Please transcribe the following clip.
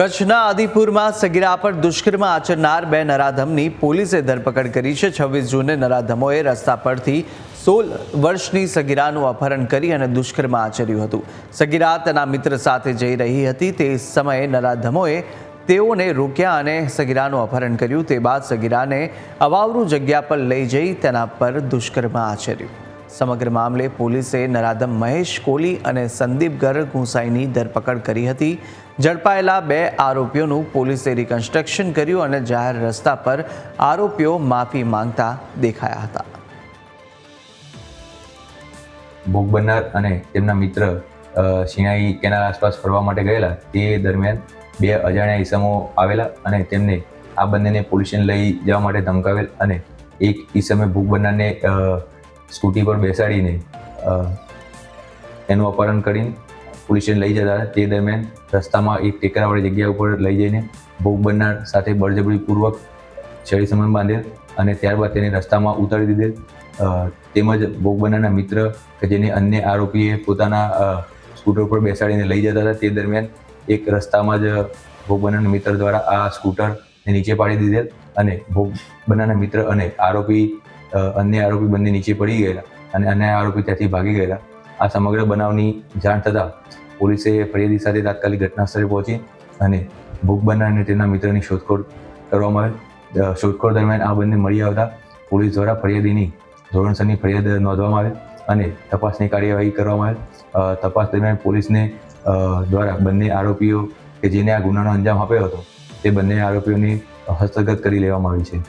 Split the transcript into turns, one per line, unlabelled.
કચ્છના આદિપુરમાં સગીરા પર દુષ્કર્મ આચરનાર બે નરાધમની પોલીસે ધરપકડ કરી છે। 26 જૂને નરાધમોએ રસ્તા પરથી 16 વર્ષની સગીરાનું અપહરણ કરી અને દુષ્કર્મ આચર્યું હતું। સગીરા તેના મિત્ર સાથે જઈ રહી હતી તે સમયે નરાધમોએ તેઓને રોક્યા અને સગીરાનું અપહરણ કર્યું। તે બાદ સગીરાને અવાવરૂ જગ્યા પર લઈ જઈ તેના પર દુષ્કર્મ આચર્યું। સમગ્ર મામલે પોલીસે નરાધમ મહેશ કોલી અને સંદીપ ગર્ગ ગુંસાઈની ધરપકડ કરી હતી। ઝડપાયેલા બે આરોપીઓનું પોલીસે રિકન્સ્ટ્રક્શન કર્યું અને જાહેર રસ્તા પર આરોપીઓ માફી માંગતા દેખાયા હતા।
ભોગ બનનાર અને તેમના મિત્ર શિણાઈ કેનાલ આસપાસ ફરવા માટે ગયેલા તે દરમિયાન બે અજાણ્યા ઈસમો આવેલા અને તેમને આ બંનેને પોલીસને લઈ જવા માટે ધમકાવેલ અને એક ઈસમે ભોગ બનનારને સ્કૂટી પર બેસાડીને એનું અપહરણ કરીને પોલીસને લઈ જતા હતા। તે દરમિયાન રસ્તામાં એક ટેકરાવાળી જગ્યા ઉપર લઈ જઈને ભોગ બનનાર સાથે બળજબરીપૂર્વક છડી સમન બાંધેલ અને ત્યારબાદ તેને રસ્તામાં ઉતારી દીધેલ। તેમજ ભોગ બનનારના મિત્ર કે જેને અન્ય આરોપીએ પોતાના સ્કૂટર પર બેસાડીને લઈ જતા હતા તે દરમિયાન એક રસ્તામાં જ ભોગ બનનારના મિત્ર દ્વારા આ સ્કૂટરને નીચે પાડી દીધેલ અને ભોગ બનનારના મિત્ર અને અન્ય આરોપી બંને નીચે પડી ગયેલા અને અન્ય આરોપી ત્યાંથી ભાગી ગયેલા। આ સમગ્ર બનાવની જાણ થતાં પોલીસે ફરિયાદી સાથે તાત્કાલિક ઘટના સ્થળે પહોંચી અને ભોગ બનનાર અને તેના મિત્રની શોધખોળ કરવામાં આવેલ। શોધખોળ દરમિયાન આ બંને મળી આવતા પોલીસ દ્વારા ફરિયાદીની ધોરણસરની ફરિયાદ નોંધવામાં આવેલ અને તપાસની કાર્યવાહી કરવામાં આવેલ। તપાસ દરમિયાન પોલીસને દ્વારા બંને આરોપીઓ કે જેને આ ગુનાનો અંજામ આપ્યો હતો તે બંને આરોપીઓની હસ્તગત કરી લેવામાં આવી છે।